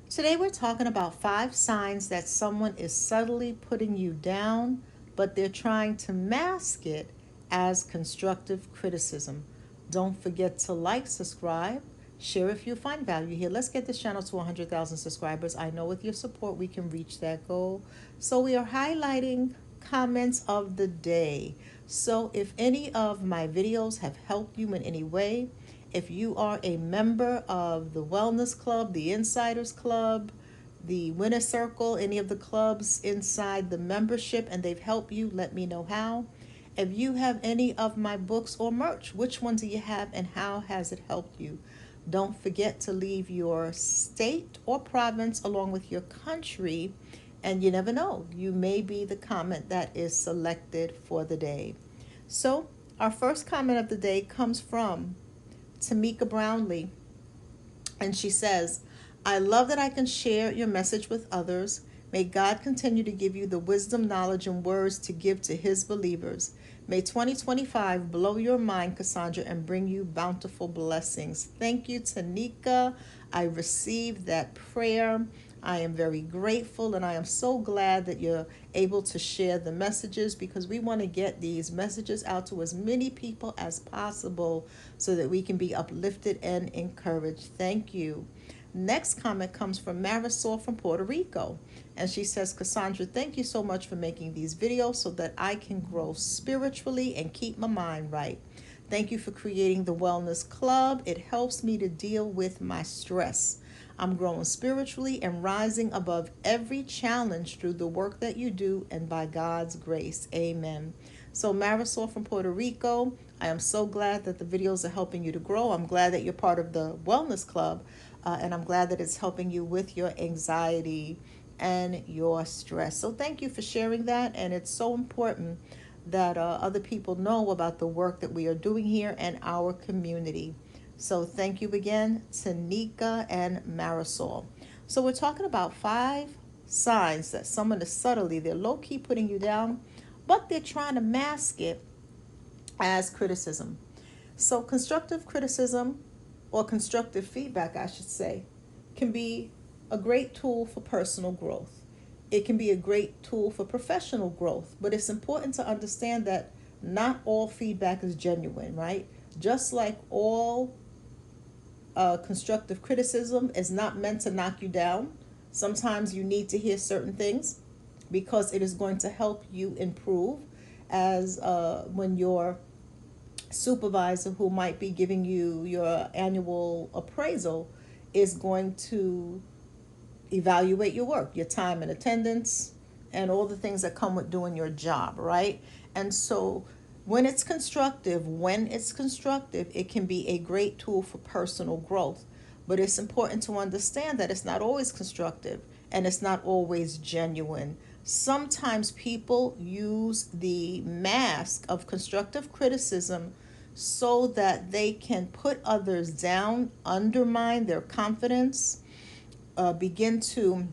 Today we're talking about 5 signs that someone is subtly putting you down, but they're trying to mask it as constructive criticism. Don't forget to like, subscribe, share if you find value here. Let's get this channel to 100,000 subscribers. I know with your support we can reach that goal. So we are highlighting comments of the day. So if any of my videos have helped you in any way, if you are a member of the Wellness Club, the Insiders Club, the Winner Circle, any of the clubs inside the membership, and they've helped you, let me know how. If you have any of my books or merch, which ones do you have and how has it helped you? Don't forget to leave your state or province along with your country, and you never know, you may be the comment that is selected for the day. So, our first comment of the day comes from Tamika Brownlee, and she says, I love that I can share your message with others. May God continue to give you the wisdom, knowledge, and words to give to his believers. May 2025 blow your mind, Cassandra, and bring you bountiful blessings. Thank you, Tanika. I received that prayer. I am very grateful, and I am so glad that you're able to share the messages, because we want to get these messages out to as many people as possible so that we can be uplifted and encouraged. Thank you. Next comment comes from Marisol from Puerto Rico. And she says, Cassandra, thank you so much for making these videos so that I can grow spiritually and keep my mind right. Thank you for creating the Wellness Club. It helps me to deal with my stress. I'm growing spiritually and rising above every challenge through the work that you do and by God's grace. Amen. So Marisol from Puerto Rico, I am so glad that the videos are helping you to grow. I'm glad that you're part of the Wellness Club, and I'm glad that it's helping you with your anxiety and your stress. So thank you for sharing that, and it's so important that other people know about the work that we are doing here and our community. So thank you again, Tanika and Marisol. So we're talking about 5 signs that someone is subtly, they're low-key putting you down, but they're trying to mask it as criticism. So constructive criticism, or constructive feedback, I should say, can be a great tool for personal growth. It can be a great tool for professional growth, but it's important to understand that not all feedback is genuine, right? Just like all constructive criticism is not meant to knock you down. Sometimes you need to hear certain things because it is going to help you improve, as when your supervisor who might be giving you your annual appraisal is going to evaluate your work, your time and attendance, and all the things that come with doing your job, right? And so when it's constructive, it can be a great tool for personal growth. But it's important to understand that it's not always constructive and it's not always genuine. Sometimes people use the mask of constructive criticism so that they can put others down, undermine their confidence, begin to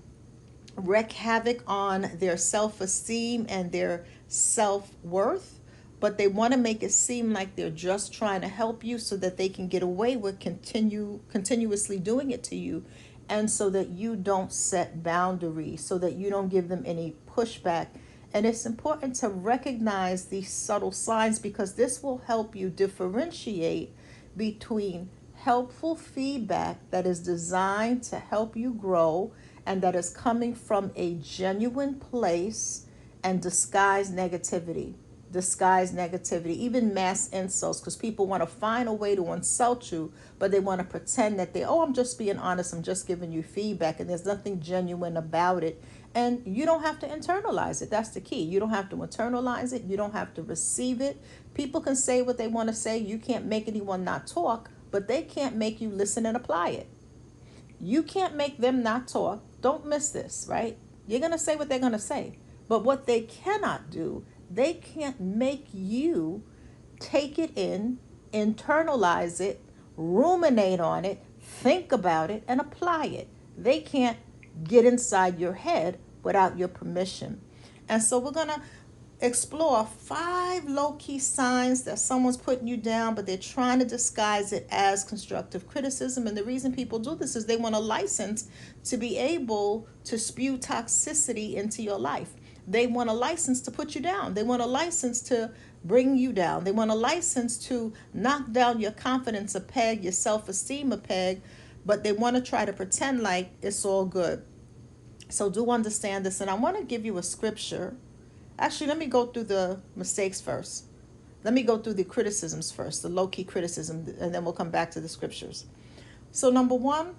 wreak havoc on their self-esteem and their self-worth, but they want to make it seem like they're just trying to help you so that they can get away with continuously doing it to you, and so that you don't set boundaries, so that you don't give them any pushback. And it's important to recognize these subtle signs, because this will help you differentiate between helpful feedback that is designed to help you grow and that is coming from a genuine place, and disguise negativity, even mass insults, because people want to find a way to insult you, but they want to pretend that I'm just being honest, I'm just giving you feedback, and there's nothing genuine about it. And you don't have to internalize it. That's the key. You don't have to internalize it. You don't have to receive it. People can say what they want to say. You can't make anyone not talk, but they can't make you listen and apply it. You can't make them not talk. Don't miss this, right? You're going to say what they're going to say. But what they cannot do, they can't make you take it in, internalize it, ruminate on it, think about it, and apply it. They can't get inside your head without your permission. And so explore 5 low-key signs that someone's putting you down, but they're trying to disguise it as constructive criticism. And the reason people do this is they want a license to be able to spew toxicity into your life. They want a license to put you down. They want a license to bring you down. They want a license to knock down your confidence a peg, your self-esteem a peg, but they want to try to pretend like it's all good. So do understand this. And I want to give you a scripture. Actually, let me go through the mistakes first. Let me go through the criticisms first, the low-key criticism, and then we'll come back to the scriptures. So number 1,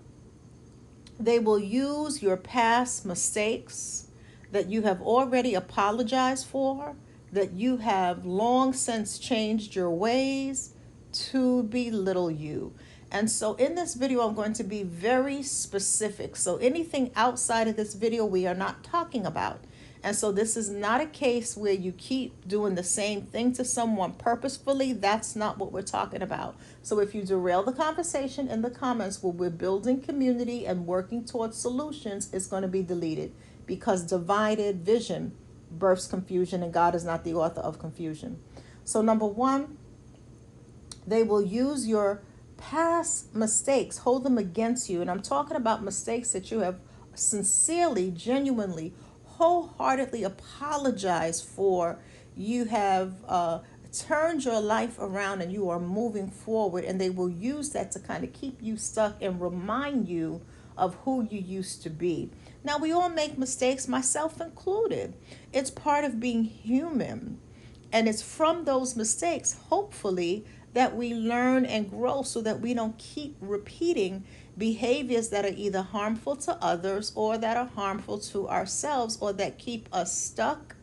they will use your past mistakes that you have already apologized for, that you have long since changed your ways, to belittle you. And so in this video, I'm going to be very specific. So anything outside of this video, we are not talking about. And so this is not a case where you keep doing the same thing to someone purposefully. That's not what we're talking about. So if you derail the conversation in the comments where we're building community and working towards solutions, it's going to be deleted, because divided vision births confusion, and God is not the author of confusion. So number 1, they will use your past mistakes, hold them against you. And I'm talking about mistakes that you have sincerely, genuinely, wholeheartedly apologized for. You have turned your life around and you are moving forward, and they will use that to kind of keep you stuck and remind you of who you used to be. Now, we all make mistakes, myself included. It's part of being human. And it's from those mistakes, hopefully, that we learn and grow so that we don't keep repeating behaviors that are either harmful to others or that are harmful to ourselves, or that keep us stuck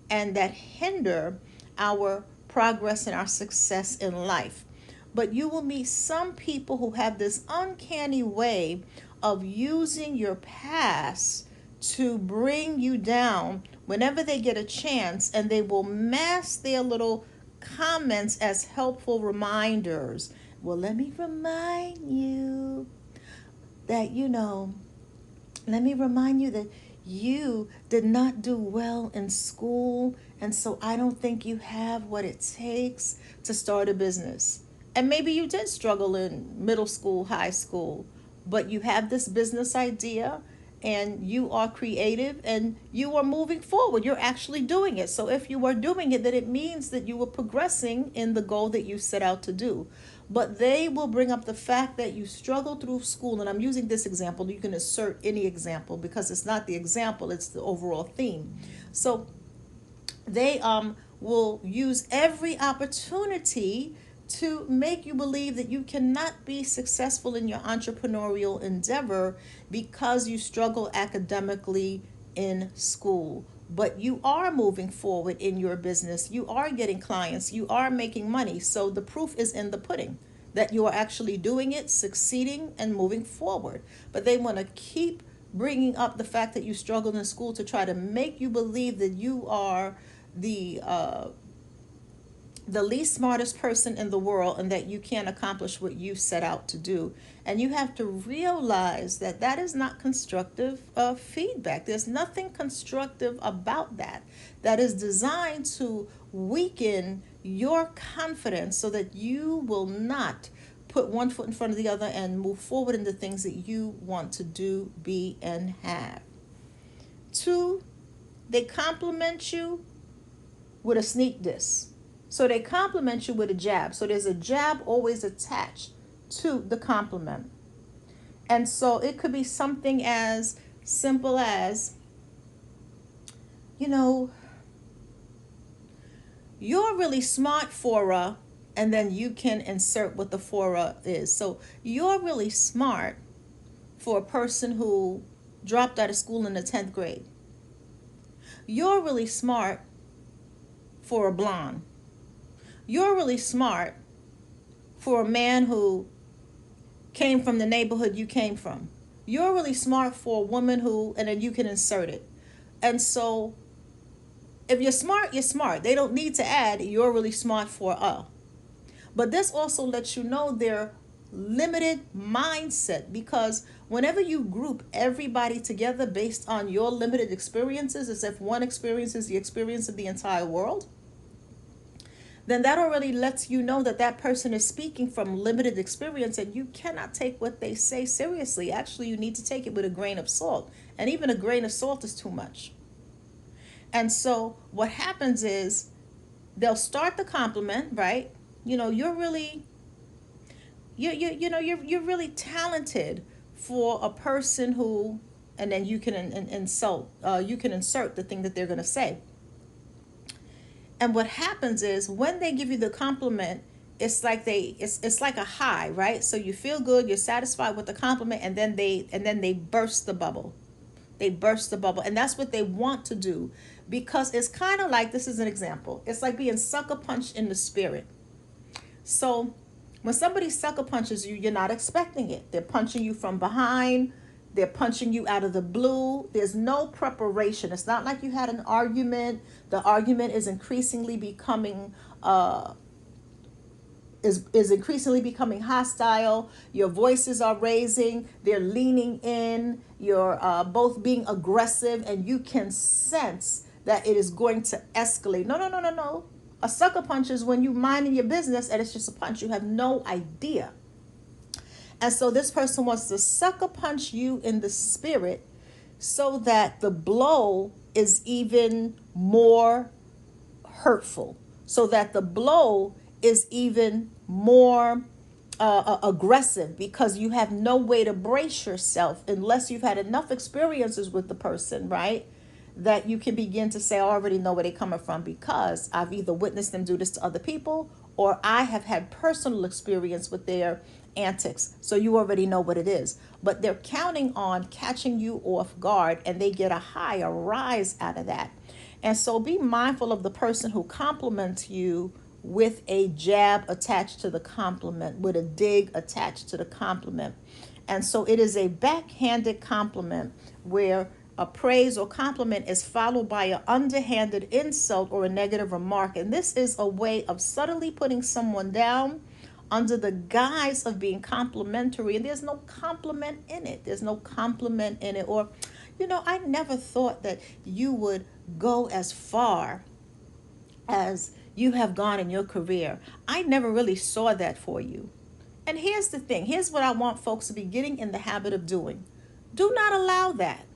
and that hinder our progress and our success in life. But you will meet some people who have this uncanny way of using your past to bring you down whenever they get a chance, and they will mask their little comments as helpful reminders. Well, let me remind you that, let me remind you that you did not do well in school, and so I don't think you have what it takes to start a business. And maybe you did struggle in middle school, high school, but you have this business idea and you are creative and you are moving forward. You're actually doing it. So if you are doing it, then it means that you were progressing in the goal that you set out to do. But they will bring up the fact that you struggled through school. And I'm using this example. You can insert any example because it's not the example, it's the overall theme. So they will use every opportunity to make you believe that you cannot be successful in your entrepreneurial endeavor because you struggle academically in school. But you are moving forward in your business. You are getting clients. You are making money. So the proof is in the pudding that you are actually doing it, succeeding, and moving forward. But they want to keep bringing up the fact that you struggled in school to try to make you believe that you are the least smartest person in the world and that you can't accomplish what you set out to do. And you have to realize that that is not constructive feedback. There's nothing constructive about that. That is designed to weaken your confidence so that you will not put one foot in front of the other and move forward in the things that you want to do, be, and have. 2, they compliment you with a sneak diss. So they compliment you with a jab. So there's a jab always attached to the compliment. And so it could be something as simple as, you're really smart for a, and then you can insert what the for a is. So you're really smart for a person who dropped out of school in the 10th grade. You're really smart for a blonde. You're really smart for a man who came from the neighborhood you came from. You're really smart for a woman who, and then you can insert it. And so if you're smart, you're smart. They don't need to add, you're really smart for a. But this also lets you know their limited mindset, because whenever you group everybody together based on your limited experiences, as if one experience is the experience of the entire world, then that already lets you know that that person is speaking from limited experience, and you cannot take what they say seriously. Actually, you need to take it with a grain of salt, and even a grain of salt is too much. And so what happens is they'll start the compliment, right? You're really you're really talented for a person who, and then you can you can insert the thing that they're going to say. And what happens is when they give you the compliment, it's like it's like a high, right? So you feel good, you're satisfied with the compliment, and then they burst the bubble. They burst the bubble, and that's what they want to do, because it's kind of like, this is an example. It's like being sucker punched in the spirit. So when somebody sucker punches you, you're not expecting it. They're punching you from behind. They're punching you out of the blue. There's no preparation. It's not like you had an argument. The argument is increasingly becoming is increasingly becoming hostile. Your voices are raising. They're leaning in. You're both being aggressive, and you can sense that it is going to escalate. No. A sucker punch is when you minding your business and it's just a punch. You have no idea. And so this person wants to sucker punch you in the spirit so that the blow is even more hurtful, so that the blow is even more aggressive, because you have no way to brace yourself unless you've had enough experiences with the person, right? That you can begin to say, I already know where they're coming from, because I've either witnessed them do this to other people, or I have had personal experience with their antics. So you already know what it is. But they're counting on catching you off guard, and they get a rise out of that. And so be mindful of the person who compliments you with a jab attached to the compliment, with a dig attached to the compliment. And so it is a backhanded compliment, where a praise or compliment is followed by an underhanded insult or a negative remark. And this is a way of subtly putting someone down under the guise of being complimentary. And there's no compliment in it. There's no compliment in it. Or, I never thought that you would go as far as you have gone in your career. I never really saw that for you. And here's the thing. Here's what I want folks to be getting in the habit of doing. Do not allow that.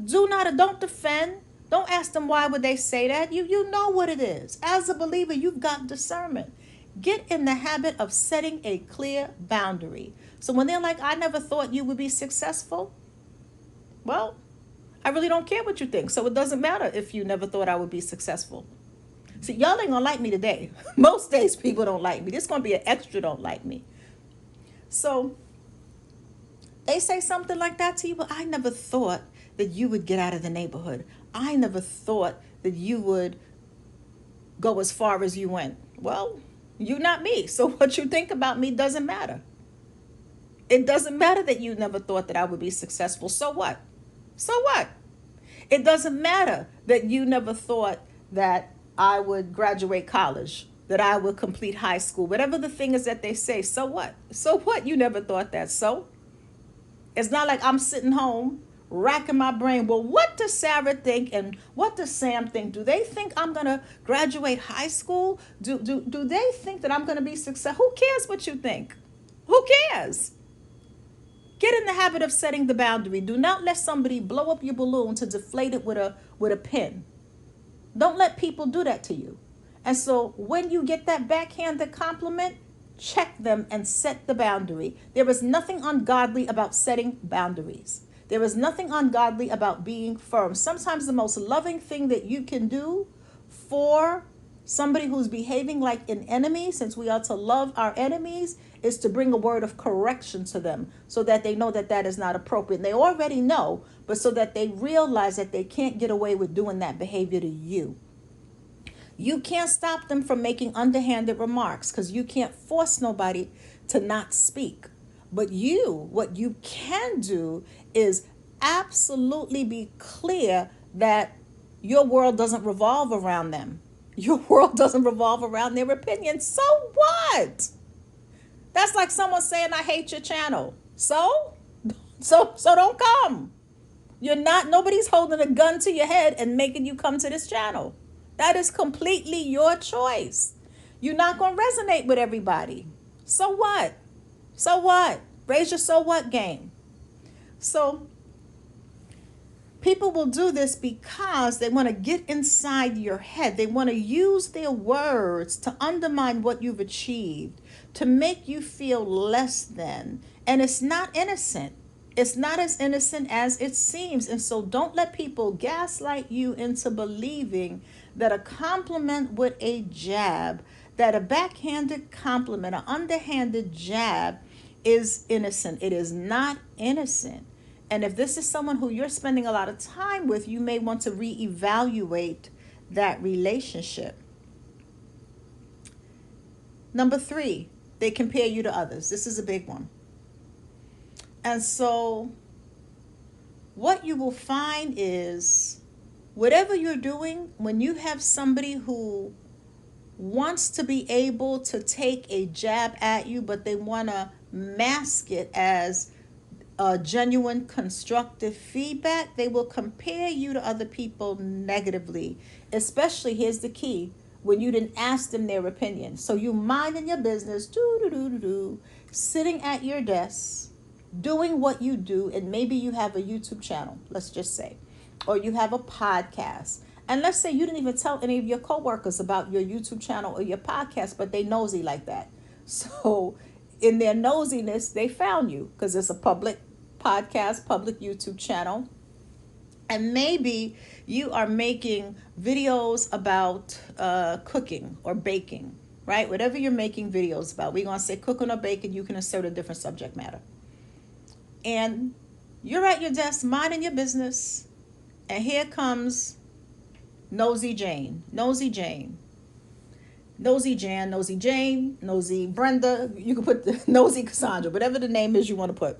Don't defend. Don't ask them why would they say that. You know what it is. As a believer, you've got discernment. Get in the habit of setting a clear boundary. So when they're like, I never thought you would be successful. Well, I really don't care what you think. So it doesn't matter if you never thought I would be successful. See, y'all ain't gonna like me today. Most days people don't like me. This is gonna be an extra don't like me. So they say something like that to you, but I never thought that you would get out of the neighborhood. I never thought that you would go as far as you went. Well, you're not me. So what you think about me doesn't matter. It doesn't matter that you never thought that I would be successful. So what? So what? It doesn't matter that you never thought that I would graduate college, that I would complete high school, whatever the thing is that they say. So what? So what? You never thought that. So it's not like I'm sitting home racking my brain. Well, what does Sarah think and what does Sam think? Do they think I'm going to graduate high school? Do they think that I'm going to be successful? Who cares what you think? Who cares? Get in the habit of setting the boundary. Do not let somebody blow up your balloon to deflate it with a pin. Don't let people do that to you. And so when you get that backhanded compliment, check them and set the boundary. There is nothing ungodly about setting boundaries. There is nothing ungodly about being firm. Sometimes the most loving thing that you can do for somebody who's behaving like an enemy, since we are to love our enemies, is to bring a word of correction to them so that they know that that is not appropriate. And they already know, but so that they realize that they can't get away with doing that behavior to you. You can't stop them from making underhanded remarks, because you can't force nobody to not speak. But what you can do is absolutely be clear that your world doesn't revolve around them. Your world doesn't revolve around their opinion. So what? That's like someone saying, I hate your channel. So don't come. Nobody's holding a gun to your head and making you come to this channel. That is completely your choice. You're not going to resonate with everybody. So what? So what? Raise your so what game. So people will do this because they want to get inside your head. They want to use their words to undermine what you've achieved, to make you feel less than. And it's not innocent. It's not as innocent as it seems. And so don't let people gaslight you into believing that a compliment with a jab, that a backhanded compliment, an underhanded jab is innocent. It is not innocent. And if this is someone who you're spending a lot of time with, you may want to reevaluate that relationship. Number 3, they compare you to others. This is a big one. And so what you will find is whatever you're doing, when you have somebody who wants to be able to take a jab at you, but they want to mask it as genuine constructive feedback, they will compare you to other people negatively. Especially, here's the key, when you didn't ask them their opinion. So you minding your business, sitting at your desk, doing what you do, and maybe you have a YouTube channel, let's just say, or you have a podcast. And let's say you didn't even tell any of your coworkers about your YouTube channel or your podcast, but they nosy like that. So in their nosiness, they found you because it's a public podcast, public YouTube channel. And maybe you are making videos about cooking or baking, right? Whatever you're making videos about, we're going to say cooking or baking, you can insert a different subject matter. And you're at your desk minding your business, and here comes Nosy Jane, Nosy Jane, Nosy Jan, Nosy Jane, Nosy Brenda. You can put the Nosy Cassandra, whatever the name is you want to put.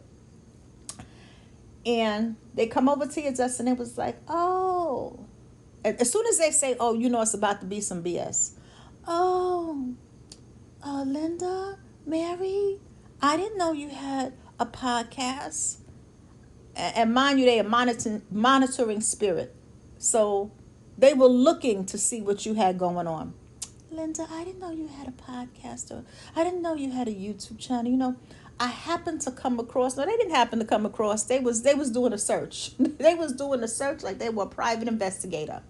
And they come over to your desk and it was like, oh. And as soon as they say, oh, you know it's about to be some BS. Oh, Linda, Mary, I didn't know you had a podcast. And mind you, they are monitoring spirit. So they were looking to see what you had going on. Linda, I didn't know you had a podcast, or I didn't know you had a YouTube channel. You know, I happened to come across. No, they didn't happen to come across. They was doing a search. They was doing a search like they were a private investigator.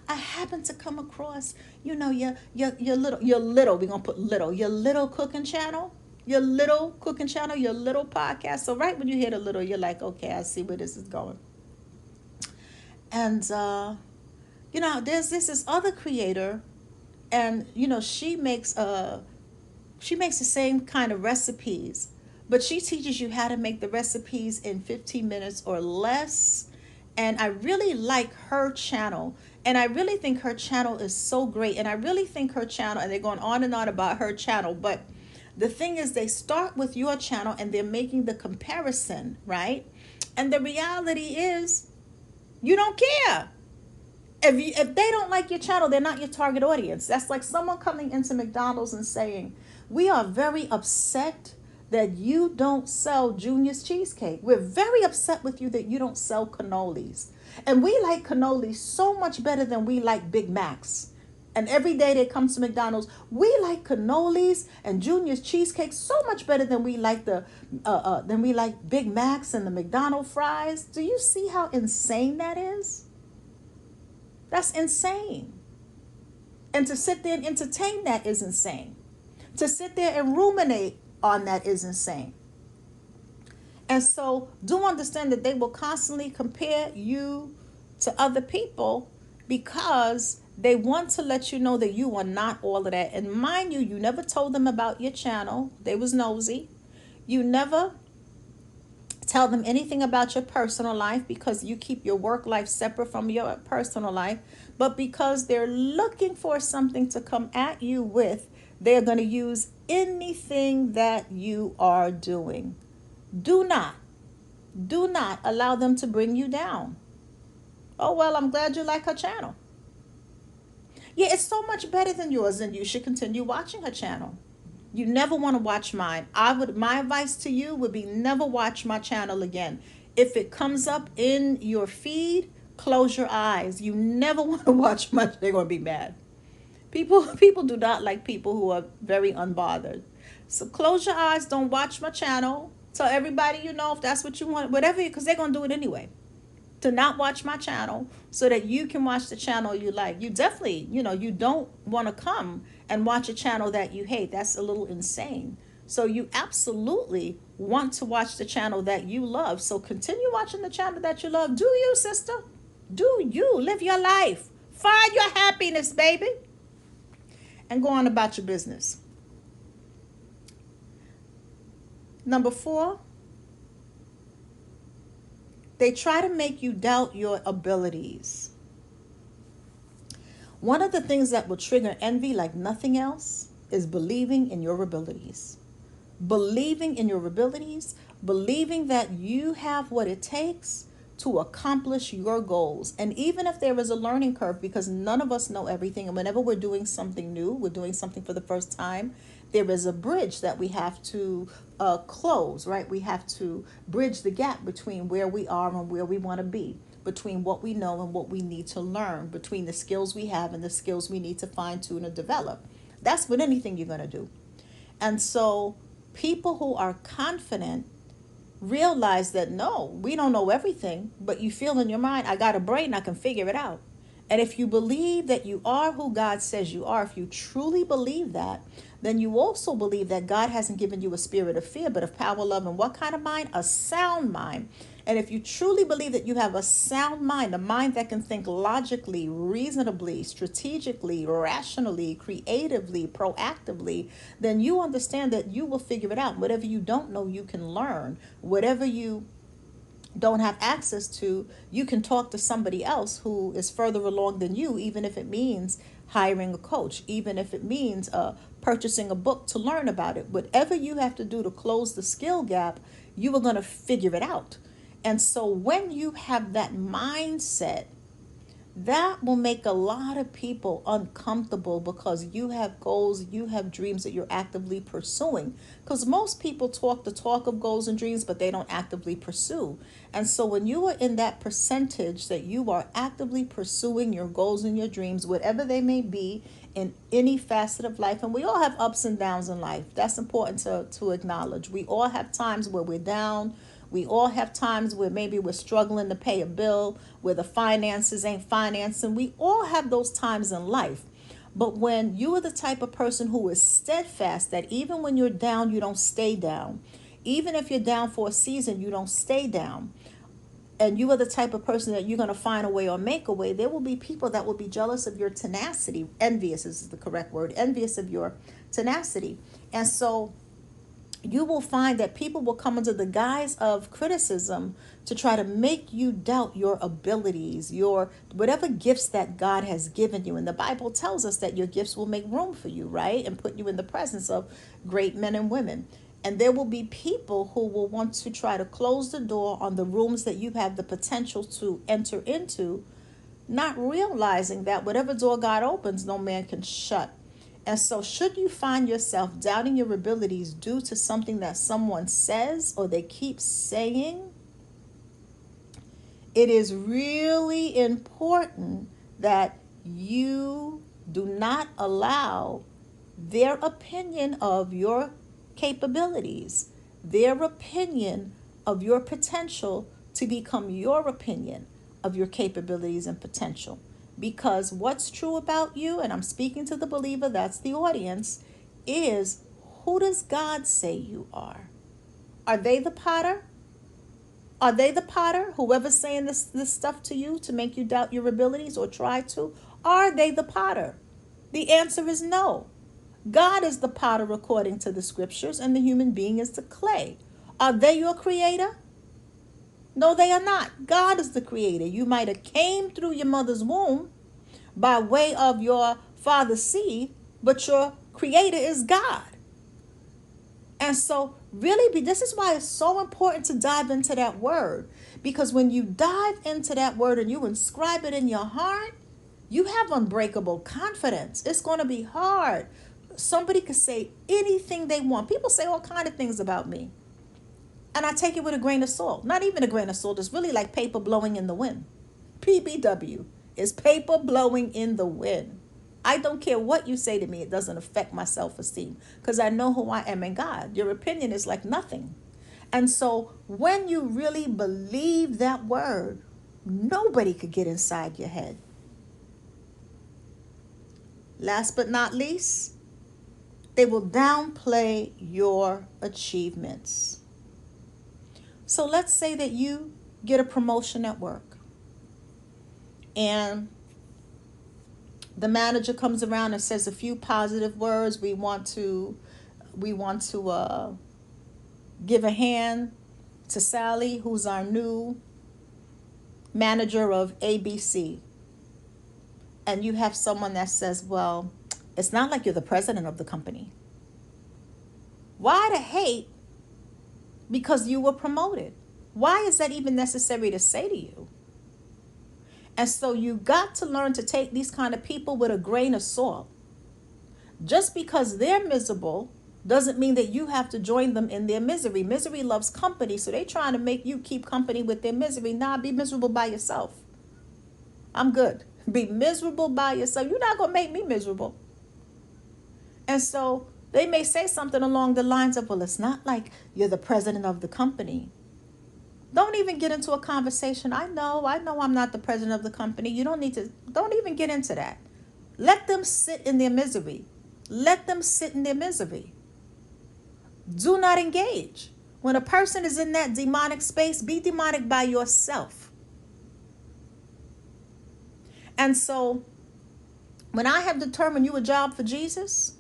I happened to come across, you know, your little. We're gonna put little. Your little cooking channel. Your little cooking channel. Your little podcast. So right when you hear the little, you're like, okay, I see where this is going. And you know, there's this other creator. And, you know, she makes the same kind of recipes, but she teaches you how to make the recipes in 15 minutes or less. And I really like her channel. And I really think her channel is so great. And I really think her channel, and they're going on and on about her channel. But the thing is, they start with your channel and they're making the comparison, right? And the reality is, you don't care. If they don't like your channel, they're not your target audience. That's like someone coming into McDonald's and saying, we are very upset that you don't sell Junior's Cheesecake. We're very upset with you that you don't sell cannolis. And we like cannolis so much better than we like Big Macs. And every day they come to McDonald's, we like cannolis and Junior's Cheesecake so much better than we like Big Macs and the McDonald's fries. Do you see how insane that is? That's insane. And to sit there and entertain that is insane. To sit there and ruminate on that is insane. And so do understand that they will constantly compare you to other people because they want to let you know that you are not all of that. And mind you, you never told them about your channel. They was nosy. You never tell them anything about your personal life because you keep your work life separate from your personal life. But because they're looking for something to come at you with, they're going to use anything that you are doing. Do not allow them to bring you down. Oh, well, I'm glad you like her channel. Yeah, it's so much better than yours, and you should continue watching her channel. You never want to watch mine. My advice to you would be never watch my channel again. If it comes up in your feed, close your eyes. You never want to watch much. They're going to be mad. People do not like people who are very unbothered. So close your eyes, don't watch my channel. Tell everybody you know if that's what you want, whatever, because they're going to do it anyway. To not watch my channel so that you can watch the channel you like. You definitely, you don't want to come and watch a channel that you hate. That's a little insane. So you absolutely want to watch the channel that you love. So continue watching the channel that you love. Do you, sister? Do you live your life? Find your happiness, baby. And go on about your business. Number 4, they try to make you doubt your abilities. One of the things that will trigger envy like nothing else is believing in your abilities. Believing in your abilities, believing that you have what it takes to accomplish your goals. And even if there is a learning curve, because none of us know everything, and whenever we're doing something new, we're doing something for the first time, there is a bridge that we have to close, right? We have to bridge the gap between where we are and where we want to be, between what we know and what we need to learn, between the skills we have and the skills we need to fine tune and develop. That's with anything you're going to do. And so people who are confident realize that no, we don't know everything, but you feel in your mind, I got a brain, I can figure it out. And if you believe that you are who God says you are, if you truly believe that, then you also believe that God hasn't given you a spirit of fear, but of power, love, and what kind of mind? A sound mind. And if you truly believe that you have a sound mind, a mind that can think logically, reasonably, strategically, rationally, creatively, proactively, then you understand that you will figure it out. Whatever you don't know, you can learn. Whatever you don't have access to, you can talk to somebody else who is further along than you, even if it means hiring a coach, even if it means purchasing a book to learn about it. Whatever you have to do to close the skill gap, you are going to figure it out. And so when you have that mindset, that will make a lot of people uncomfortable because you have goals, you have dreams that you're actively pursuing. Because most people talk the talk of goals and dreams, but they don't actively pursue. And so when you are in that percentage that you are actively pursuing your goals and your dreams, whatever they may be, in any facet of life, and we all have ups and downs in life. That's important to acknowledge. We all have times where we're down. We all have times where maybe we're struggling to pay a bill, where the finances ain't financing. We all have those times in life. But when you are the type of person who is steadfast, that even when you're down, you don't stay down. Even if you're down for a season, you don't stay down. And you are the type of person that you're going to find a way or make a way, there will be people that will be jealous of your tenacity. Envious is the correct word. Envious of your tenacity. And so you will find that people will come under the guise of criticism to try to make you doubt your abilities, your whatever gifts that God has given you. And the Bible tells us that your gifts will make room for you, right? And put you in the presence of great men and women. And there will be people who will want to try to close the door on the rooms that you have the potential to enter into, not realizing that whatever door God opens, no man can shut. And so should you find yourself doubting your abilities due to something that someone says or they keep saying, it is really important that you do not allow their opinion of your capabilities, their opinion of your potential to become your opinion of your capabilities and potential. Because what's true about you, and I'm speaking to the believer, that's the audience, is who does God say you are? Are they the potter? Are they the potter? Whoever's saying this stuff to you to make you doubt your abilities or try to, are they the potter? The answer is no. God is the potter according to the scriptures, and the human being is the clay. Are they your creator? No, they are not. God is the creator. You might have came through your mother's womb by way of your father's seed, but your creator is God. And so really, this is why it's so important to dive into that word. Because when you dive into that word and you inscribe it in your heart, you have unbreakable confidence. It's going to be hard. Somebody could say anything they want. People say all kind of things about me. And I take it with a grain of salt. Not even a grain of salt. It's really like paper blowing in the wind. PBW is paper blowing in the wind. I don't care what you say to me. It doesn't affect my self-esteem because I know who I am in God. Your opinion is like nothing. And so when you really believe that word, nobody could get inside your head. Last but not least, they will downplay your achievements. So let's say that you get a promotion at work and the manager comes around and says a few positive words. We want to give a hand to Sally, who's our new manager of ABC. And you have someone that says, well, it's not like you're the president of the company. Why the hate? Because you were promoted. Why is that even necessary to say to you? And so you got to learn to take these kind of people with a grain of salt. Just because they're miserable doesn't mean that you have to join them in their misery. Misery loves company, so they're trying to make you keep company with their misery. Nah, be miserable by yourself. I'm good. Be miserable by yourself. You're not going to make me miserable. And so they may say something along the lines of, well, it's not like you're the president of the company. Don't even get into a conversation. I know I'm not the president of the company. You don't even get into that. Let them sit in their misery. Let them sit in their misery. Do not engage. When a person is in that demonic space, be demonic by yourself. And so when I have determined you a job for Jesus,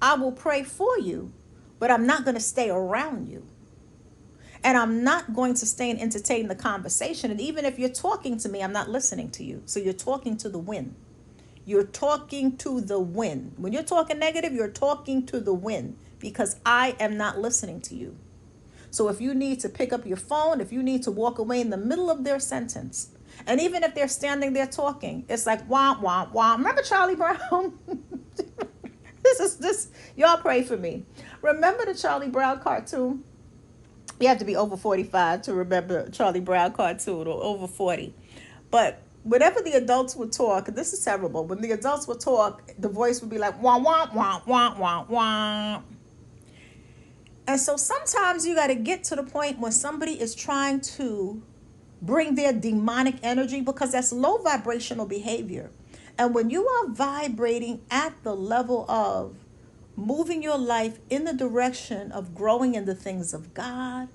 I will pray for you, but I'm not going to stay around you. And I'm not going to stay and entertain the conversation. And even if you're talking to me, I'm not listening to you. So you're talking to the wind. You're talking to the wind. When you're talking negative, you're talking to the wind because I am not listening to you. So if you need to pick up your phone, if you need to walk away in the middle of their sentence, and even if they're standing there talking, it's like, wah, wah, wah. Remember Charlie Brown? This, y'all pray for me. Remember the Charlie Brown cartoon? You have to be over 45 to remember Charlie Brown cartoon, or over 40. But whenever the adults would talk, and this is terrible, when the adults would talk, the voice would be like, wah, wah, wah, wah, wah, wah. And so sometimes you got to get to the point when somebody is trying to bring their demonic energy, because that's low vibrational behavior. And when you are vibrating at the level of moving your life in the direction of growing in the things of God,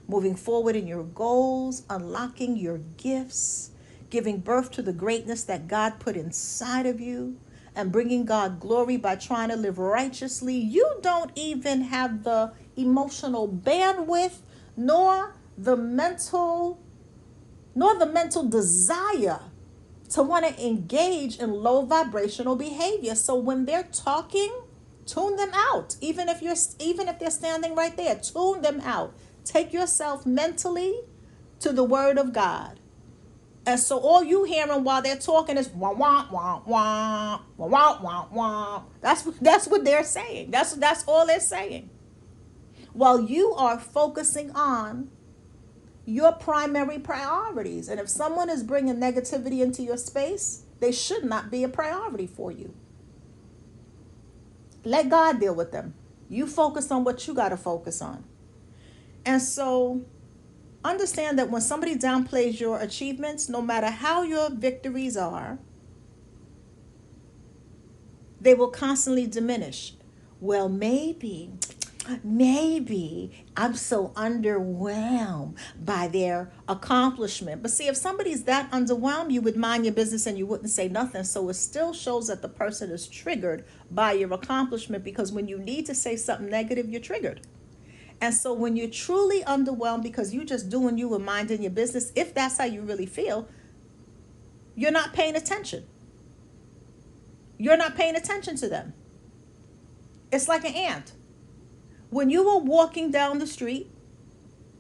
moving forward in your goals, unlocking your gifts, giving birth to the greatness that God put inside of you, and bringing God glory by trying to live righteously, you don't even have the emotional bandwidth, nor the mental desire to want to engage in low vibrational behavior. So when they're talking, tune them out. Even if they're standing right there, tune them out. Take yourself mentally to the word of God. And so all you hearing while they're talking is wah wah wah wah wah wah wah wah. That's what they're saying. That's all they're saying. While you are focusing on your primary priorities. And if someone is bringing negativity into your space, they should not be a priority for you. Let God deal with them. You focus on what you got to focus on. And so understand that when somebody downplays your achievements, no matter how your victories are, they will constantly diminish. Well, maybe I'm so underwhelmed by their accomplishment. But see, if somebody's that underwhelmed, you would mind your business and you wouldn't say nothing. So it still shows that the person is triggered by your accomplishment, because when you need to say something negative, you're triggered. And so when you're truly underwhelmed because you're just doing you and minding your business, if that's how you really feel, you're not paying attention. You're not paying attention to them. It's like an ant. When you are walking down the street,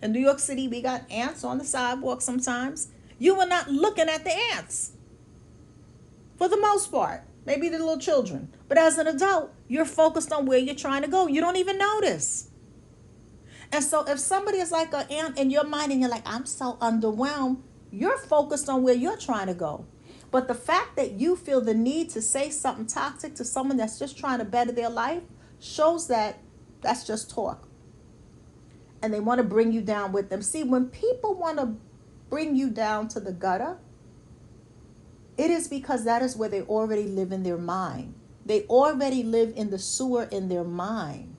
in New York City, we got ants on the sidewalk sometimes. You are not looking at the ants. For the most part, maybe the little children. But as an adult, You're focused on where you're trying to go. You don't even notice. And so if somebody is like an ant in your mind and you're like, I'm so underwhelmed, you're focused on where you're trying to go. But the fact that you feel the need to say something toxic to someone that's just trying to better their life shows that that's just talk. And they want to bring you down with them. See, when people want to bring you down to the gutter, it is because that is where they already live in their mind. They already live in the sewer in their mind.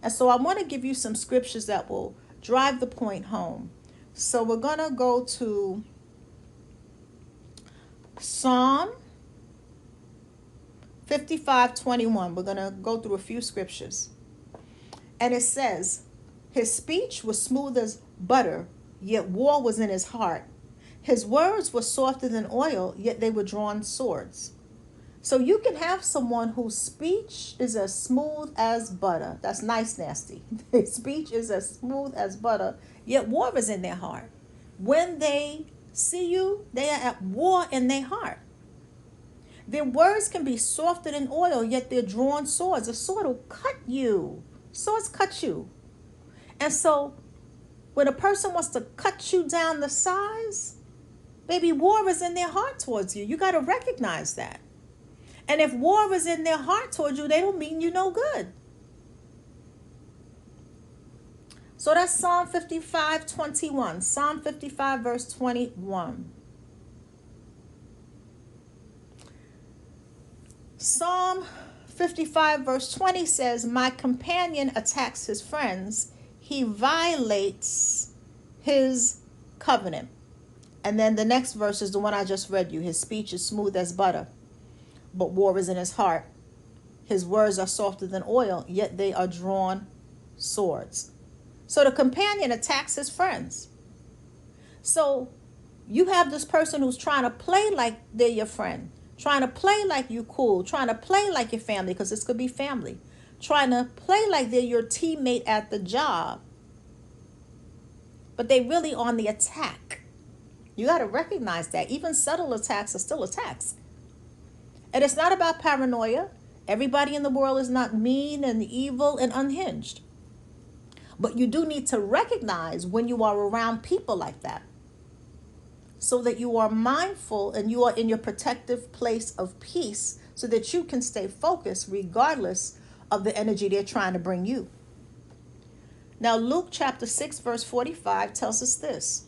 And so I want to give you some scriptures that will drive the point home. So we're going to go to Psalm 55:21. We're going to go through a few scriptures. And it says, his speech was smooth as butter, yet war was in his heart. His words were softer than oil, yet they were drawn swords. So you can have someone whose speech is as smooth as butter. That's nice, nasty. Their speech is as smooth as butter, yet war is in their heart. When they see you, they are at war in their heart. Their words can be softer than oil, yet they're drawn swords. A sword will cut you. Swords cut you. And so when a person wants to cut you down the size, baby, war is in their heart towards you. You got to recognize that. And if war is in their heart towards you, they don't mean you no good. So that's Psalm 55:21. Psalm 55 verse 21. Psalm 55 verse 20 says, my companion attacks his friends. He violates his covenant. And then the next verse is the one I just read you. His speech is smooth as butter, but war is in his heart. His words are softer than oil, yet they are drawn swords. So the companion attacks his friends. So you have this person who's trying to play like they're your friend, trying to play like you cool, trying to play like your family, because this could be family, trying to play like they're your teammate at the job, but they really on the attack. You got to recognize that. Even subtle attacks are still attacks. And it's not about paranoia. Everybody in the world is not mean and evil and unhinged. But you do need to recognize when you are around people like that, so that you are mindful and you are in your protective place of peace, so that you can stay focused regardless of the energy they're trying to bring you. Now, Luke chapter 6, verse 45 tells us this.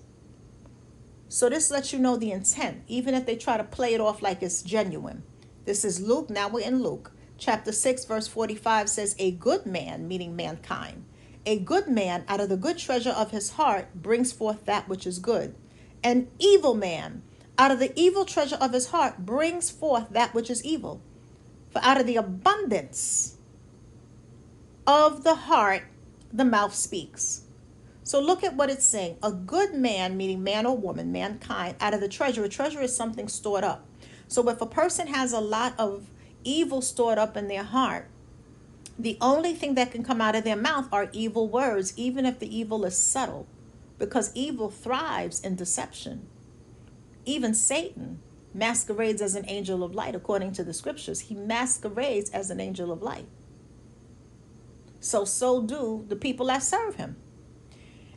So this lets you know the intent, even if they try to play it off like it's genuine. This is Luke. Now we're in Luke. Chapter 6, verse 45 says, a good man, meaning mankind, a good man out of the good treasure of his heart brings forth that which is good. An evil man out of the evil treasure of his heart brings forth that which is evil. For out of the abundance of the heart, the mouth speaks. So look at what it's saying. A good man, meaning man or woman, mankind, out of the treasure. A treasure is something stored up. So if a person has a lot of evil stored up in their heart, the only thing that can come out of their mouth are evil words, even if the evil is subtle, because evil thrives in deception. Even Satan masquerades as an angel of light, according to the scriptures. He masquerades as an angel of light. So do the people that serve him.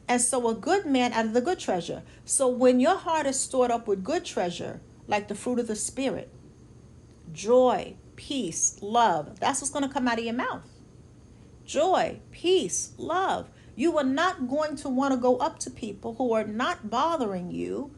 And so a good man out of the good treasure. So when your heart is stored up with good treasure, like the fruit of the Spirit, joy, peace, love, that's what's going to come out of your mouth. Joy, peace, love. You are not going to want to go up to people who are not bothering you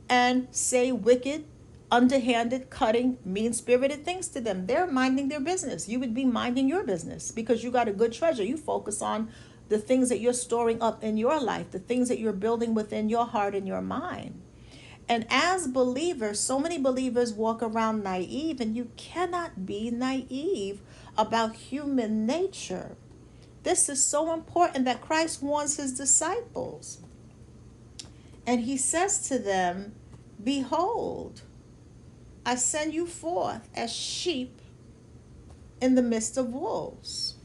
and say wicked, underhanded, cutting, mean-spirited things to them. They're minding their business. You would be minding your business because you got a good treasure. You focus on the things that you're storing up in your life, the things that you're building within your heart and your mind. And as believers, so many believers walk around naive, and you cannot be naive about human nature. This is so important that Christ warns his disciples. And he says to them, behold, I send you forth as sheep in the midst of wolves.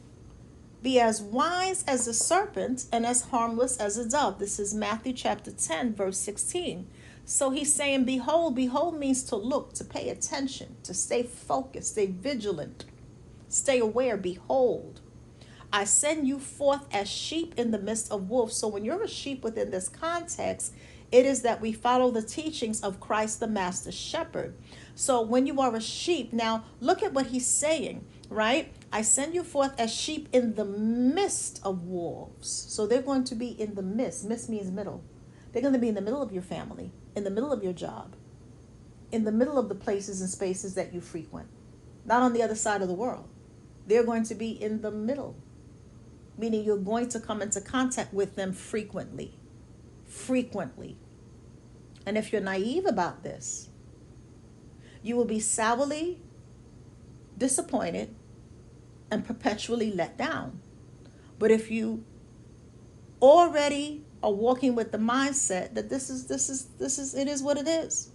Be as wise as a serpent and as harmless as a dove. This is Matthew chapter 10, verse 16. So he's saying, behold. Behold means to look, to pay attention, to stay focused, stay vigilant, stay aware. Behold, I send you forth as sheep in the midst of wolves. So when you're a sheep within this context, it is that we follow the teachings of Christ, the master shepherd. So when you are a sheep, now look at what he's saying, right? I send you forth as sheep in the midst of wolves. So they're going to be in the midst. Midst means middle. They're going to be in the middle of your family, in the middle of your job, in the middle of the places and spaces that you frequent, not on the other side of the world. They're going to be in the middle, meaning you're going to come into contact with them frequently. And if you're naive about this, you will be sourly disappointed and perpetually let down. But if you already are walking with the mindset that this is it is what it is,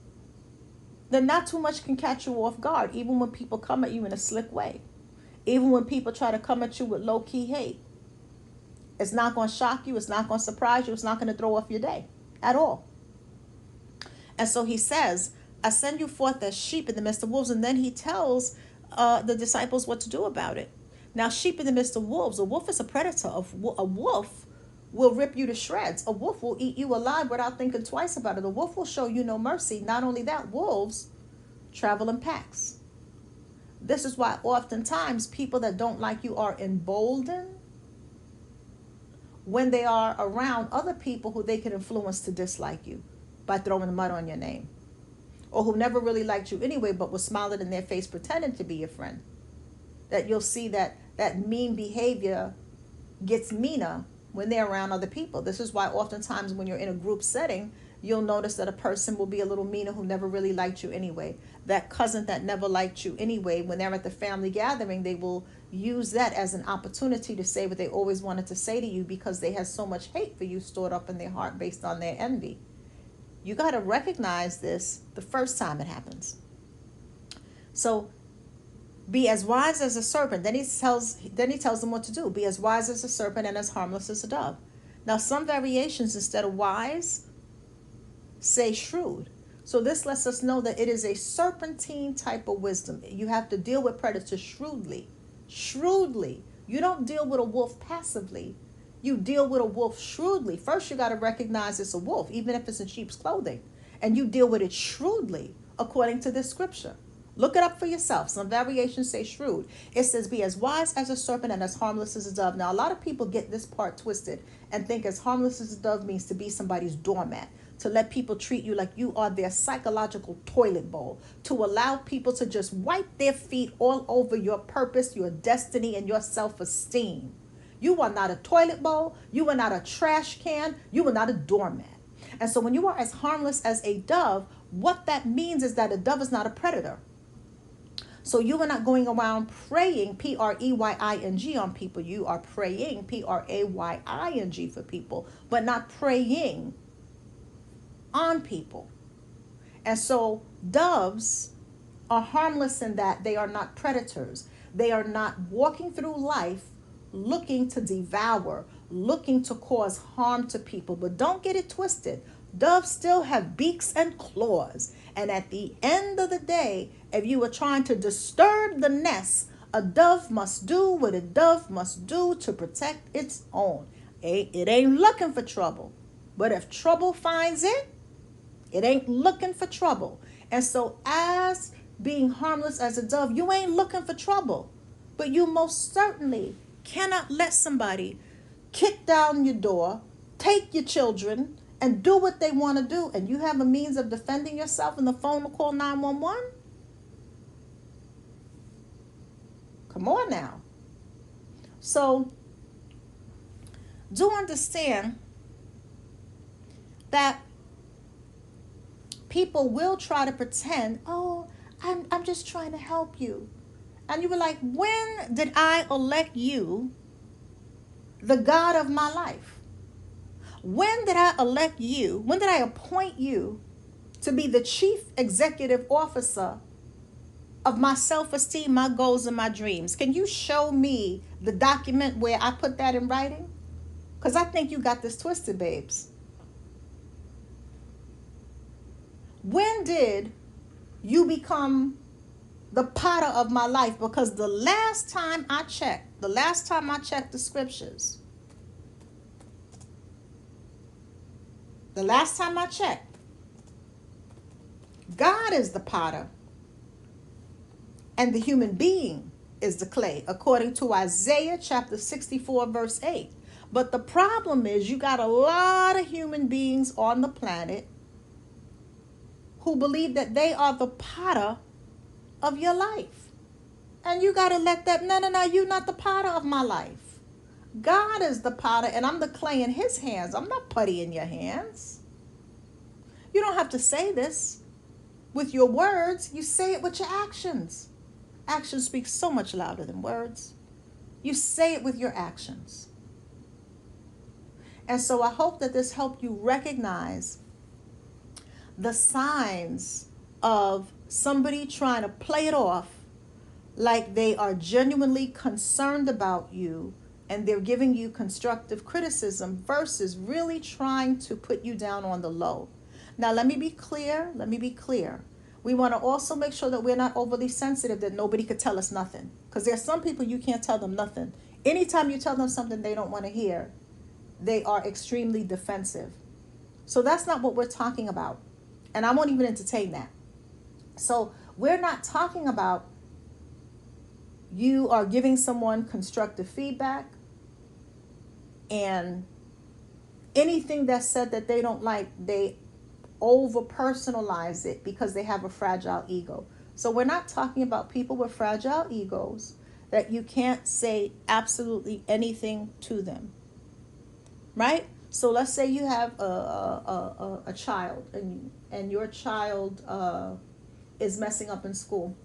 then not too much can catch you off guard, even when people come at you in a slick way, even when people try to come at you with low-key hate. It's not going to shock you. It's not going to surprise you. It's not going to throw off your day at all. And so he says, I send you forth as sheep in the midst of wolves. And then he tells the disciples what to do about it. Now, sheep in the midst of wolves. A wolf is a predator. A wolf will rip you to shreds. A wolf will eat you alive without thinking twice about it. A wolf will show you no mercy. Not only that, wolves travel in packs. This is why oftentimes people that don't like you are emboldened when they are around other people who they can influence to dislike you by throwing mud on your name, or who never really liked you anyway but was smiling in their face pretending to be your friend. That you'll see that mean behavior gets meaner when they're around other people. This is why oftentimes when you're in a group setting, you'll notice that a person will be a little meaner who never really liked you anyway. That cousin that never liked you anyway, when they're at the family gathering, they will use that as an opportunity to say what they always wanted to say to you because they have so much hate for you stored up in their heart based on their envy. You got to recognize this the first time it happens. So be as wise as a serpent. Then he tells them what to do. Be as wise as a serpent and as harmless as a dove. Now, some variations, instead of wise, say shrewd. So this lets us know that it is a serpentine type of wisdom. You have to deal with predators shrewdly. Shrewdly. You don't deal with a wolf passively. You deal with a wolf shrewdly. First, you got to recognize it's a wolf, even if it's in sheep's clothing. And you deal with it shrewdly, according to this scripture. Look it up for yourself. Some variations say shrewd. It says, be as wise as a serpent and as harmless as a dove. Now, a lot of people get this part twisted and think as harmless as a dove means to be somebody's doormat, to let people treat you like you are their psychological toilet bowl, to allow people to just wipe their feet all over your purpose, your destiny, and your self-esteem. You are not a toilet bowl. You are not a trash can. You are not a doormat. And so when you are as harmless as a dove, what that means is that a dove is not a predator. So you are not going around praying, Preying, on people. You are praying, Praying, for people, but not praying on people. And so doves are harmless in that they are not predators. They are not walking through life looking to devour, looking to cause harm to people. But don't get it twisted. Doves still have beaks and claws. And at the end of the day, if you are trying to disturb the nest, a dove must do what a dove must do to protect its own. It ain't looking for trouble. But if trouble finds it, it ain't looking for trouble. And so as being harmless as a dove, you ain't looking for trouble. But you most certainly cannot let somebody kick down your door, take your children, and do what they want to do, and you have a means of defending yourself and the phone to call 911? Come on now. So do understand that people will try to pretend, oh, I'm just trying to help you. And you were like, when did I elect you the God of my life? When did I elect you? When did I appoint you to be the chief executive officer of my self-esteem, my goals, and my dreams? Can you show me the document where I put that in writing? Because I think you got this twisted, babes. When did you become the potter of my life? Because the last time I checked the scriptures, God is the potter and the human being is the clay, according to Isaiah chapter 64, verse 8. But the problem is you got a lot of human beings on the planet who believe that they are the potter of your life. And you got to let that, no, you're not the potter of my life. God is the potter and I'm the clay in his hands. I'm not putty in your hands. You don't have to say this with your words. You say it with your actions. Actions speak so much louder than words. You say it with your actions. And so I hope that this helped you recognize the signs of somebody trying to play it off like they are genuinely concerned about you and they're giving you constructive criticism versus really trying to put you down on the low. Now, let me be clear. We want to also make sure that we're not overly sensitive, that nobody could tell us nothing. Because there's some people you can't tell them nothing. Anytime you tell them something they don't want to hear, they are extremely defensive. So that's not what we're talking about. And I won't even entertain that. So we're not talking about you are giving someone constructive feedback and anything that's said that they don't like, they over personalize it because they have a fragile ego. So we're not talking about people with fragile egos that you can't say absolutely anything to them, right? So let's say you have a child and your child is messing up in school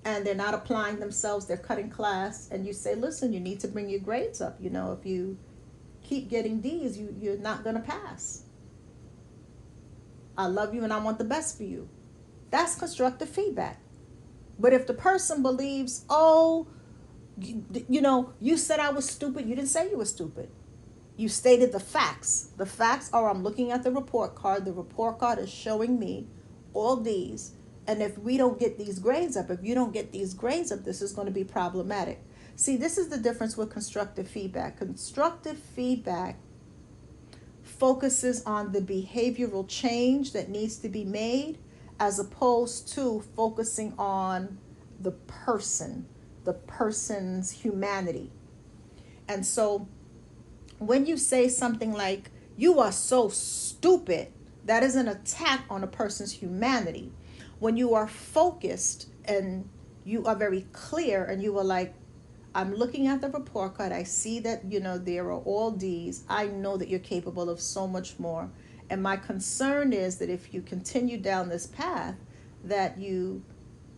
and they're not applying themselves, they're cutting class, and you say, listen, you need to bring your grades up. You know, if you keep getting D's, you're not going to pass. I love you and I want the best for you. That's constructive feedback. But if the person believes, oh, you know, you said I was stupid. You didn't say you were stupid. You stated the facts. The facts are I'm looking at the report card. The report card is showing me all these. And if we don't get these grades up, if you don't get these grades up, this is going to be problematic. See, this is the difference with constructive feedback. Constructive feedback focuses on the behavioral change that needs to be made as opposed to focusing on the person's humanity. And so when you say something like, you are so stupid, that is an attack on a person's humanity. When you are focused and you are very clear and you are like, I'm looking at the report card. I see that, you know, there are all D's. I know that you're capable of so much more. And my concern is that if you continue down this path, that you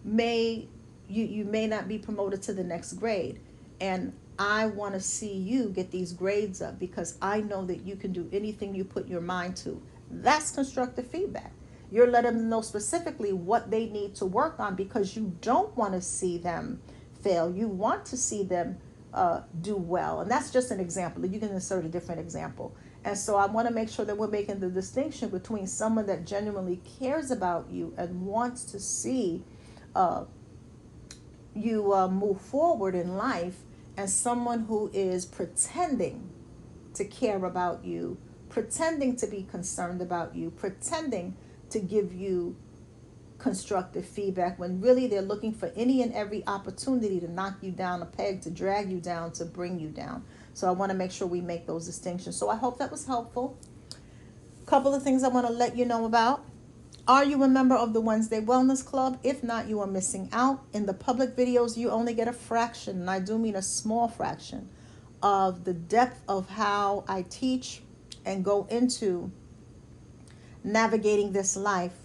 may not be promoted to the next grade. And I want to see you get these grades up because I know that you can do anything you put your mind to. That's constructive feedback. You're letting them know specifically what they need to work on because you don't want to see them fail. You want to see them do well. And that's just an example. You can insert a different example. And so I want to make sure that we're making the distinction between someone that genuinely cares about you and wants to see you move forward in life, and someone who is pretending to care about you, pretending to be concerned about you, pretending to give you constructive feedback when really they're looking for any and every opportunity to knock you down a peg, to drag you down, to bring you down. So I want to make sure we make those distinctions. So I hope that was helpful. Couple of things I want to let you know about. Are you a member of the Wednesday Wellness Club? If not, you are missing out. In the public videos, you only get a fraction, and I do mean a small fraction, of the depth of how I teach and go into navigating this life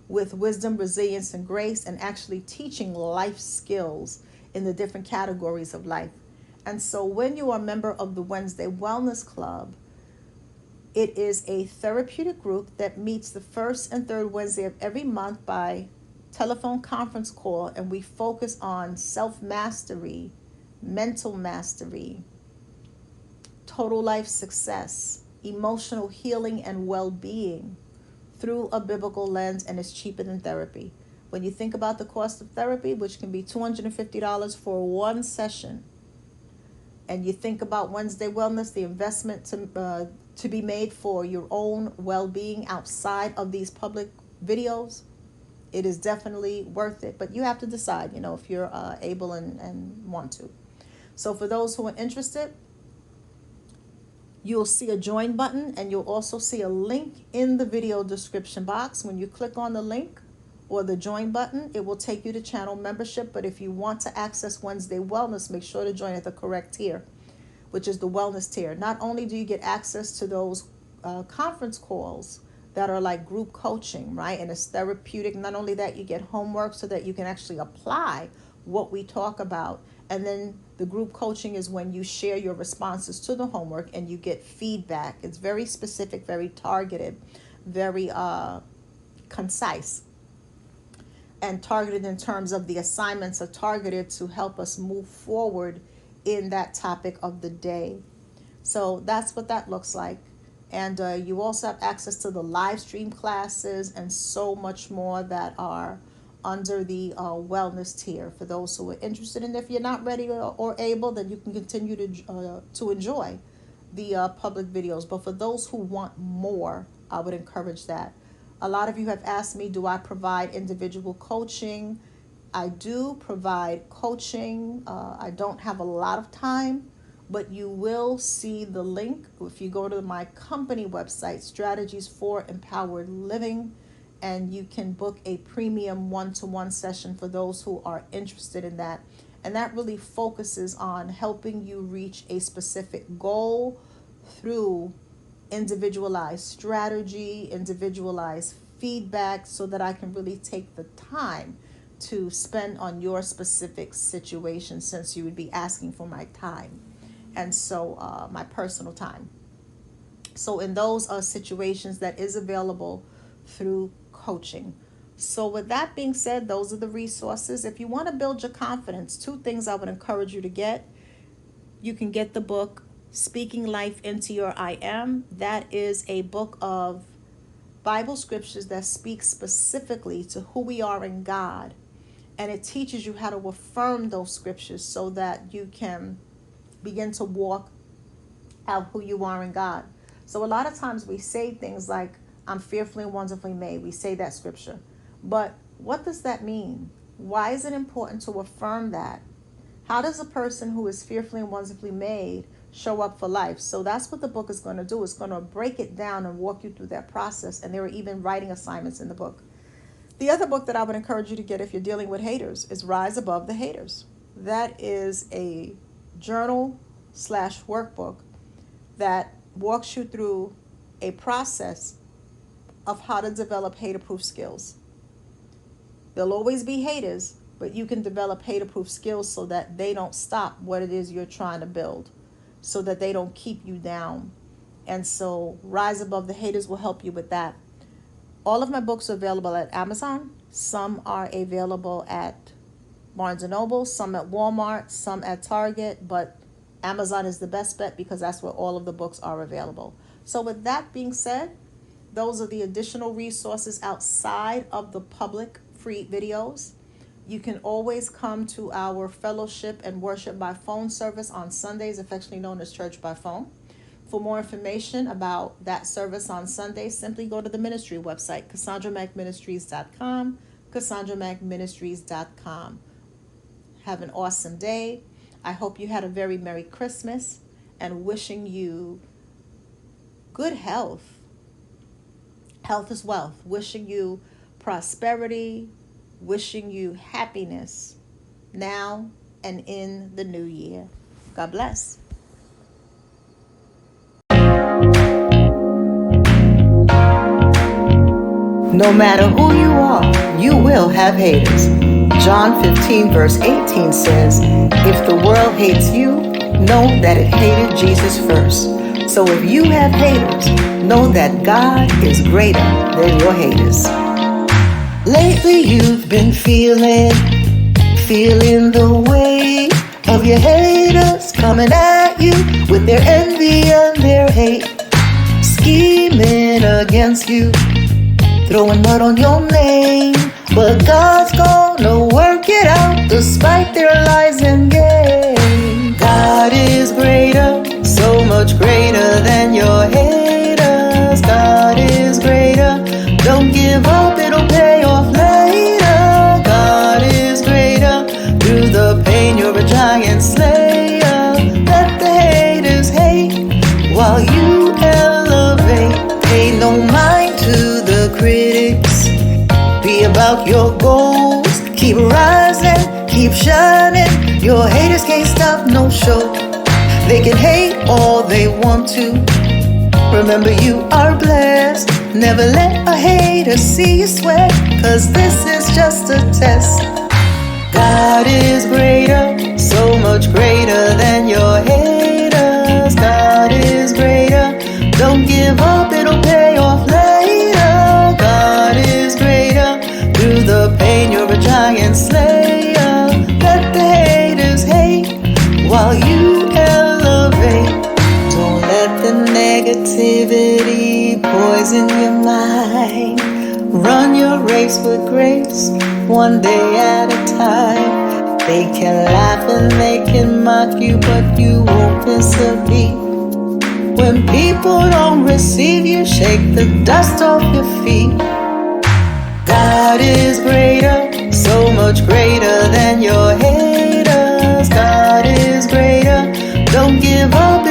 with wisdom, resilience, and grace, and actually teaching life skills in the different categories of life. And so when you are a member of the Wednesday Wellness Club, it is a therapeutic group that meets the first and third Wednesday of every month by telephone conference call, and we focus on self-mastery, mental mastery, total life success, emotional healing and well-being, through a biblical lens, and it's cheaper than therapy. When you think about the cost of therapy, which can be $250 for one session, and you think about Wednesday Wellness, the investment to be made for your own well-being outside of these public videos, it is definitely worth it. But you have to decide, if you're able and want to. So for those who are interested, you'll see a join button, and you'll also see a link in the video description box. When you click on the link or the join button, it will take you to channel membership. But if you want to access Wednesday Wellness, make sure to join at the correct tier, which is the wellness tier. Not only do you get access to those conference calls that are like group coaching, right? And it's therapeutic. Not only that, you get homework so that you can actually apply what we talk about. And then the group coaching is when you share your responses to the homework and you get feedback. It's very specific, very targeted, very concise, and targeted in terms of the assignments are targeted to help us move forward in that topic of the day. So that's what that looks like. And you also have access to the live stream classes and so much more that are under the wellness tier for those who are interested. And if you're not ready or able, then you can continue to enjoy the public videos. But for those who want more, I would encourage that. A lot of you have asked me, do I provide individual coaching? I do provide coaching. I don't have a lot of time, but you will see the link if you go to my company website, Strategies for Empowered Living, and you can book a premium one-to-one session for those who are interested in that. And that really focuses on helping you reach a specific goal through individualized strategy, individualized feedback, so that I can really take the time to spend on your specific situation, since you would be asking for my time. And so my personal time. So in those situations, that is available through coaching. So with that being said, those are the resources. If you want to build your confidence, 2 things I would encourage you to get. You can get the book, Speaking Life into Your I Am. That is a book of Bible scriptures that speak specifically to who we are in God. And it teaches you how to affirm those scriptures so that you can begin to walk out who you are in God. So a lot of times we say things like, I'm fearfully and wonderfully made. We say that scripture. But what does that mean? Why is it important to affirm that? How does a person who is fearfully and wonderfully made show up for life? So that's what the book is going to do. It's going to break it down and walk you through that process. And there are even writing assignments in the book. The other book that I would encourage you to get if you're dealing with haters is Rise Above the Haters. That is a journal/workbook that walks you through a process of how to develop hater-proof skills. There'll always be haters, but you can develop hater-proof skills so that they don't stop what it is you're trying to build, so that they don't keep you down. And so Rise Above the Haters will help you with that. All of my books are available at Amazon. Some are available at Barnes & Noble, some at Walmart, some at Target, but Amazon is the best bet because that's where all of the books are available. So with that being said, those are the additional resources outside of the public free videos. You can always come to our fellowship and worship by phone service on Sundays, affectionately known as Church by Phone. For more information about that service on Sundays, simply go to the ministry website, CassandraMacMinistries.com, CassandraMacMinistries.com. Have an awesome day. I hope you had a very Merry Christmas, and wishing you good health. Health is wealth. Wishing you prosperity, wishing you happiness now and in the new year. God bless. No matter who you are, you will have haters. John 15 verse 18 says, if the world hates you, know that it hated Jesus first. So if you have haters, know that God is greater than your haters. Lately you've been feeling the weight of your haters coming at you with their envy and their hate, scheming against you. throwing mud on your name. But God's gonna work it out despite their lies and games. God is greater, so much greater than your haters. God is greater, don't give up, it'll pay off later. God is greater, through the pain you're a giant slayer. Let the haters hate while you elevate. Pay no mind to the critics, be about your goals. Keep rising, keep shining. Your haters can't stop no show. They can hate all they want to. Remember you are blessed. Never let a hater see you sweat, 'cause this is just a test. God is greater, so much greater than your haters. God is greater, don't give up, it'll pay off later. God is greater, through the pain you're a giant slayer. Let the haters hate while you elevate. Don't let the negativity poison your mind. Run your race with grace, one day at a time. They can laugh and they can mock you, but you won't miss a beat. When people don't receive you, shake the dust off your feet. God is greater, so much greater than your haters. God is greater, don't give up.